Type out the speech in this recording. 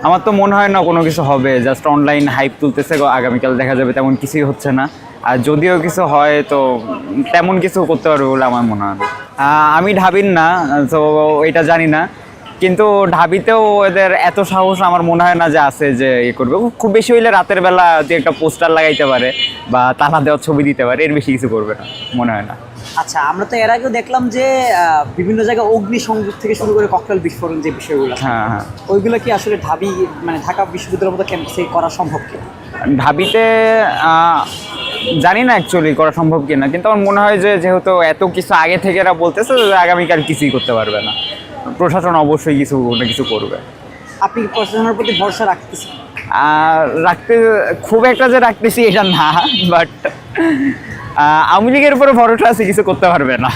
আমার তো মনে হয় না কোনো কিছু হবে, জাস্ট অনলাইন হাইপ তুলতেছে, আগামীকাল দেখা যাবে তেমন কিছুই হচ্ছে না। আর যদিও কিছু হয় তো তেমন কিছু করতে পারবে বলে আমার মনে হয় না। আমি ঢাবির না, তো এটা জানি না, কিন্তু ঢাবিতেও এদের এত সাহস আমার মনে হয় না যে আছে যে করবে। খুব বেশি হইলে রাতের বেলা যে একটা পোস্টার লাগাইতে পারে বা তালা দেওয়ার ছবি দিতে পারে, এর বেশি কিছু করবে না মনে হয় না। আচ্ছা, আমরা তো এর আগেও দেখলাম যে বিভিন্ন জায়গায় অগ্নিসংযোগ থেকে শুরু করে ককটেল বিস্ফোরণ যে বিষয়গুলো, হ্যাঁ হ্যাঁ, ওইগুলো কি আসলে ঢাবি মানে ঢাকা বিশ্ববিদ্যালয়ের মতো ক্যাম্পাসে করা সম্ভব কি? ঢাবিতে জানি না অ্যাকচুয়ালি করা সম্ভব কিনা, কিন্তু আমার মনে হয় যে যেহেতু এত কিছু আগে থেকে এরা বলতেছে, আগামীকাল কিছুই করতে পারবে না। প্রশাসন অবশ্যই কিছু না কিছু করবে। আপনি কি প্রশাসনের প্রতি ভরসা রাখতেছেন? রাখতে খুব একটা যে রাখতেছি এটা না, বাট আওয়ামী লীগের উপরে ভরসা আছে কিছু করতে পারবে না।